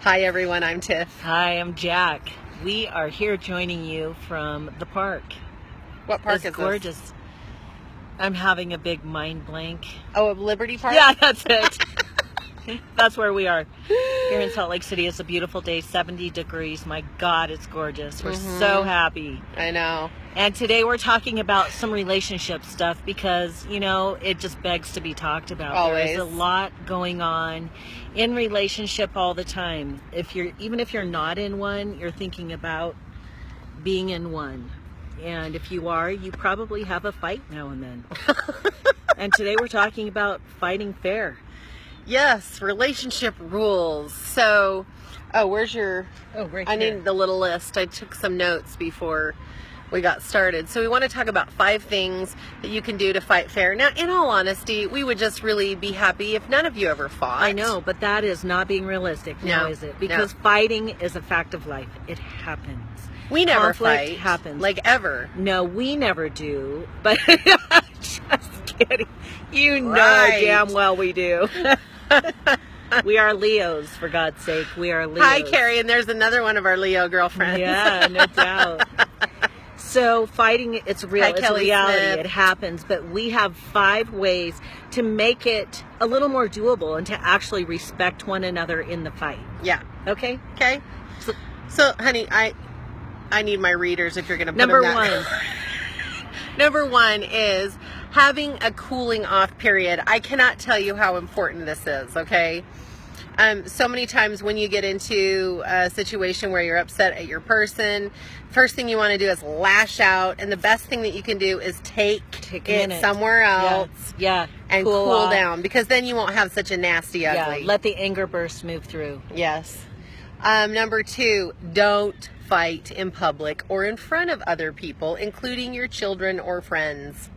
Hi everyone, I'm Tiff. Hi, I'm Jack. We are here joining you from the park. What park It's is gorgeous. this? I'm having a big mind blank. Oh, Liberty Park? Yeah, that's it. That's where we are. Here in Salt Lake City. It's a beautiful day, 70 degrees. My God, it's gorgeous. We're so happy. I know. And today we're talking about some relationship stuff because, you know, it just begs to be talked about. Always. There's a lot going on in relationship all the time. Even if you're not in one, you're thinking about being in one. And if you are, you probably have a fight now and then. And today we're talking about fighting fair. Yes, relationship rules. So, where's your... Oh, right I here. need the little list. I took some notes before we got started. So we want to talk about 5 things that you can do to fight fair. Now, in all honesty, we would just really be happy if none of you ever fought. I know, but that is not being realistic now, is it? Because fighting is a fact of life. It happens. We never Conflict fight. happens. Like, ever. No, we never do. But just kidding. You know Right. damn well we do. We are Leos, for God's sake. We are Leos. Hi, Carrie, and there's another one of our Leo girlfriends. Yeah, no doubt. So fighting, it's real. Hi, It's Kelly a reality. Smith. It happens. But we have 5 ways to make it a little more doable and to actually respect one another in the fight. Yeah. Okay? Okay. So, honey, I need my readers if you're going to put Number them that. 1. Number 1 is having a cooling off period. I cannot tell you how important this is, okay? So many times when you get into a situation where you're upset at your person, first thing you want to do is lash out, and the best thing that you can do is take a it minute. somewhere else Yeah. and Cool cool off. down, because then you won't have such a nasty ugly. Yeah. Let the anger burst move through. Yes. Number 2, don't fight in public or in front of other people, including your children or friends.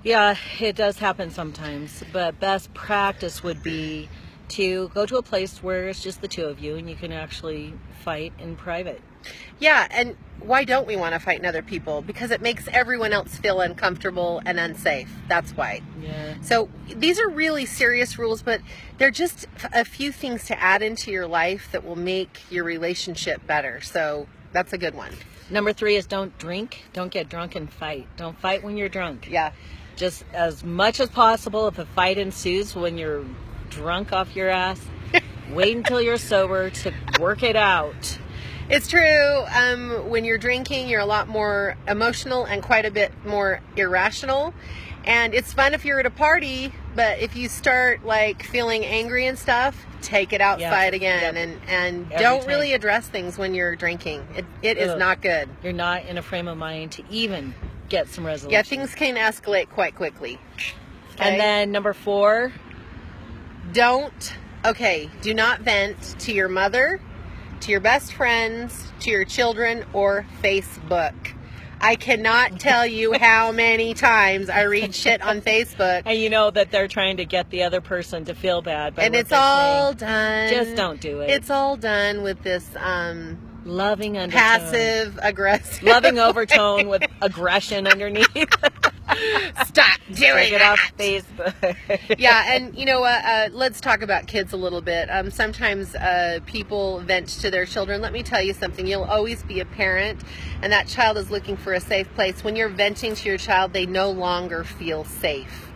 Yeah, it does happen sometimes, but best practice would be to go to a place where it's just the two of you and you can actually fight in private. Yeah, and why don't we want to fight in other people? Because it makes everyone else feel uncomfortable and unsafe. That's why. Yeah. So these are really serious rules, but they're just a few things to add into your life that will make your relationship better. So that's a good one. Number 3 is don't drink. Don't get drunk and fight. Don't fight when you're drunk. Yeah. Just as much as possible, if a fight ensues when you're drunk off your ass, wait until you're sober to work it out. It's true. When you're drinking, you're a lot more emotional and quite a bit more irrational. And it's fun if you're at a party, but if you start like feeling angry and stuff, take it outside again. And don't really address things when you're drinking. It is not good. You're not in a frame of mind to even get some resolution. Yeah, things can escalate quite quickly. Okay? And then number 4, do not vent to your mother, to your best friends, to your children, or Facebook. I cannot tell you how many times I read shit on Facebook. and you know that they're trying to get the other person to feel bad. And it's all done. Just don't do it. It's all done with this loving undertone. passive aggressive. Loving overtone with aggression underneath. Stop doing Take it that. off Facebook. Yeah, and you know what? Let's talk about kids a little bit. Sometimes people vent to their children. Let me tell you something. You'll always be a parent, and that child is looking for a safe place. When you're venting to your child, they no longer feel safe.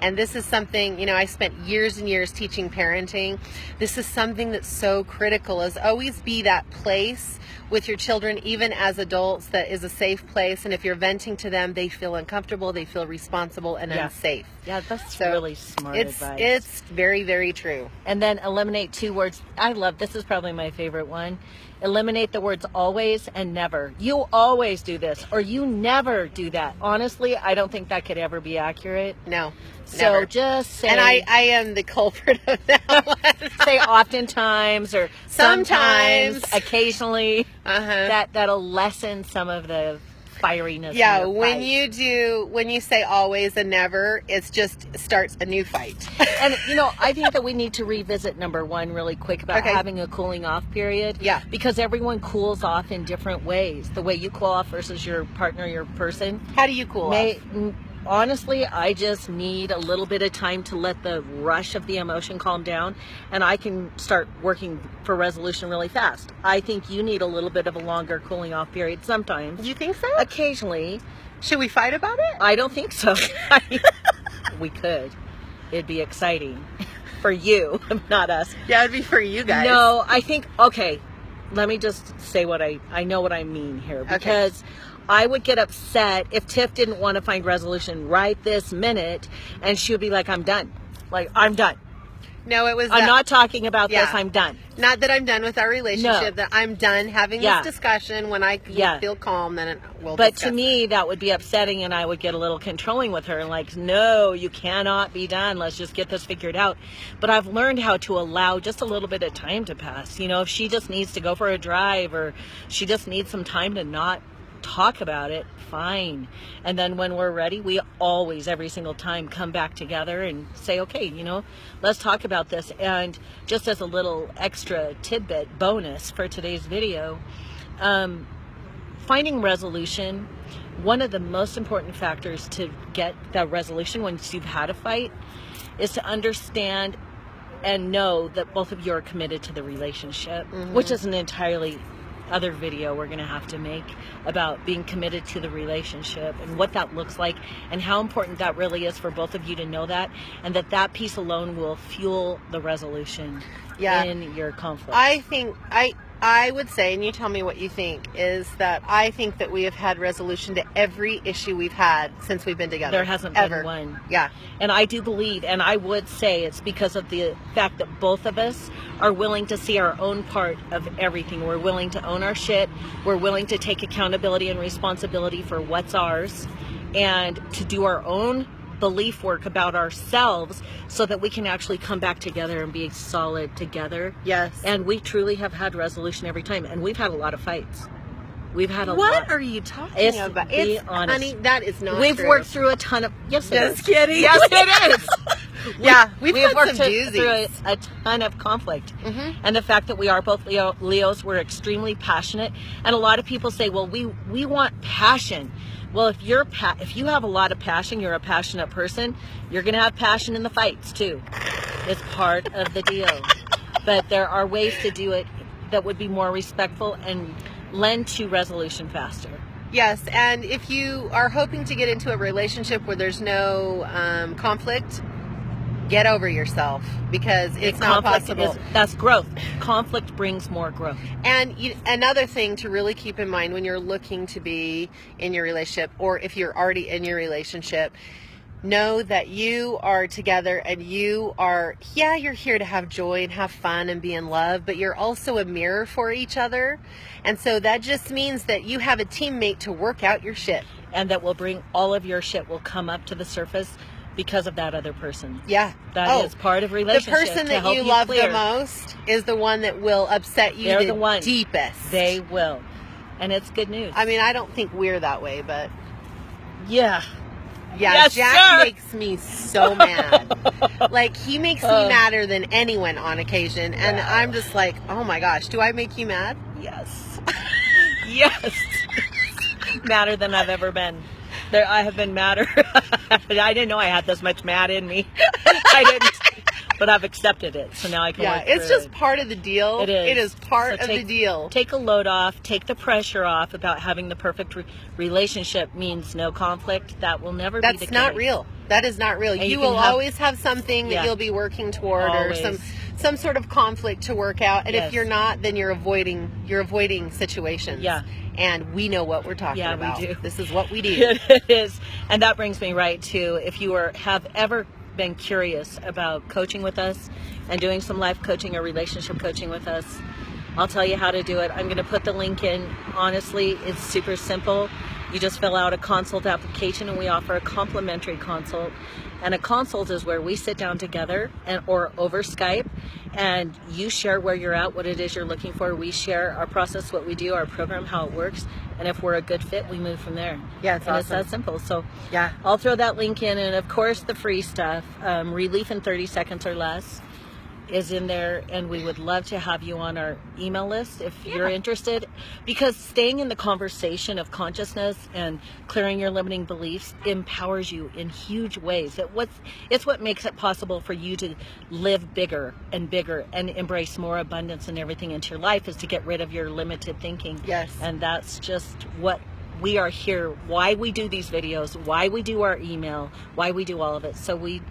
And this is something, you know, I spent years and years teaching parenting. This is something that's so critical, is always be that place with your children, even as adults, that is a safe place. And if you're venting to them, they feel uncomfortable, they feel responsible and unsafe. Yeah, that's So really smart advice. It's very, very true. And then eliminate 2 words. I love, this is probably my favorite one. Eliminate the words always and never. You always do this, or you never do that. Honestly, I don't think that could ever be accurate. No. So Never. just say, And I am the culprit of that one. say oftentimes or Sometimes. occasionally. Uh-huh. That'll lessen some of the firiness. Yeah, in your when fight. when you say always and never, it just starts a new fight. And you know, I think that we need to revisit number 1 really quick about Okay. having a cooling off period. Yeah. Because everyone cools off in different ways. The way you cool off versus your partner, your person. How do you cool off? honestly, I just need a little bit of time to let the rush of the emotion calm down, and I can start working for resolution really fast. I think you need a little bit of a longer cooling off period sometimes. You think so? Occasionally. Should we fight about it? I don't think so. We could. It'd be exciting for you, not us. Yeah, it'd be for you guys. No, I think, okay, let me just say what I know what I mean here, because I would get upset if Tiff didn't want to find resolution right this minute, and she would be like, I'm done. Like, I'm done. No, it was. I'm not talking about Yeah. this. I'm done. Not that I'm done with our relationship. No. That I'm done having Yeah. this discussion. When I Yeah. feel calm, then we'll. But discuss to me, that would be upsetting, and I would get a little controlling with her, and like, no, you cannot be done. Let's just get this figured out. But I've learned how to allow just a little bit of time to pass. You know, if she just needs to go for a drive, or she just needs some time to not talk about it, fine. And then when we're ready, we always, every single time, come back together and say, okay, you know, let's talk about this. And just as a little extra tidbit bonus for today's video, finding resolution, one of the most important factors to get that resolution once you've had a fight is to understand and know that both of you are committed to the relationship, which is an entirely other video we're going to have to make about being committed to the relationship and what that looks like, and how important that really is for both of you to know that, and that piece alone will fuel the resolution in your conflict. I think I would say, and you tell me what you think, is that I think that we have had resolution to every issue we've had since we've been together. There hasn't ever been one. Yeah. And I do believe, and I would say it's because of the fact that both of us are willing to see our own part of everything. We're willing to own our shit. We're willing to take accountability and responsibility for what's ours, and to do our own belief work about ourselves so that we can actually come back together and be solid together. Yes. And we truly have had resolution every time, and we've had a lot of fights. We've had a lot. What are you talking about? Be honest. Honey, that is not We've true. worked through a ton of. Yes, it is. Just kidding. Yes, it is. Yeah, we've had worked some through doozies. a ton of conflict, and the fact that we are both Leos, we're extremely passionate. And a lot of people say, "Well, we want passion." Well, if you have a lot of passion, you're a passionate person. You're going to have passion in the fights too. It's part of the deal. But there are ways to do it that would be more respectful and lend to resolution faster. Yes, and if you are hoping to get into a relationship where there's no conflict, get over yourself, because it's not possible. That's growth. Conflict brings more growth. And another thing to really keep in mind when you're looking to be in your relationship, or if you're already in your relationship, know that you are together, and you are, you're here to have joy and have fun and be in love, but you're also a mirror for each other. And so that just means that you have a teammate to work out your shit. And that will bring all of your shit will come up to the surface because of that other person. Yeah. That is part of relationship. The person that you love the most is the one that will upset you the deepest. They will. And it's good news. I mean, I don't think we're that way, but yeah. Yeah, Yes, Jack sir. makes me so mad. Like, he makes me madder than anyone on occasion. And I'm just like, oh my gosh, do I make you mad? Yes. Yes. Madder than I've ever been. I have been madder. I didn't know I had this much mad in me. I didn't. But I've accepted it, so now I can work it's through just part of the deal. It is. It is part of the deal. Take a load off. Take the pressure off about having the perfect relationship means no conflict. That will never be the case. That's not real. That is not real. You will always have something that you'll be working toward, Always. or some sort of conflict to work out. And Yes. if you're not, then you're avoiding situations. Yeah. And we know what we're talking about. We do. This is what we do. It is. And that brings me right to, if you have ever been curious about coaching with us and doing some life coaching or relationship coaching with us, I'll tell you how to do it. I'm going to put the link in. Honestly, it's super simple. You just fill out a consult application, and we offer a complimentary consult. And a consult is where we sit down together or over Skype, and you share where you're at, what it is you're looking for. We share our process, what we do, our program, how it works. And if we're a good fit, we move from there. Yeah, it's and awesome. It's that simple. So Yeah. I'll throw that link in. And of course, the free stuff, relief in 30 seconds or less. is in there, and we would love to have you on our email list if you're interested, because staying in the conversation of consciousness and clearing your limiting beliefs empowers you in huge ways. It's what makes it possible for you to live bigger and bigger and embrace more abundance and everything into your life, is to get rid of your limited thinking. Yes. And that's just what we are here, why we do these videos, why we do our email, why we do all of it. So we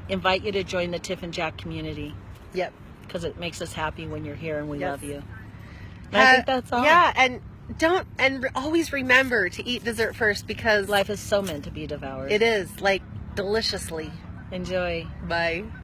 invite you to join the Tiff and Jack community. Yep. Because it makes us happy when you're here, and we love you. And I I think that's all. Yeah, and always remember to eat dessert first, because Life is so meant to be devoured. it is, like, deliciously. Enjoy. Bye.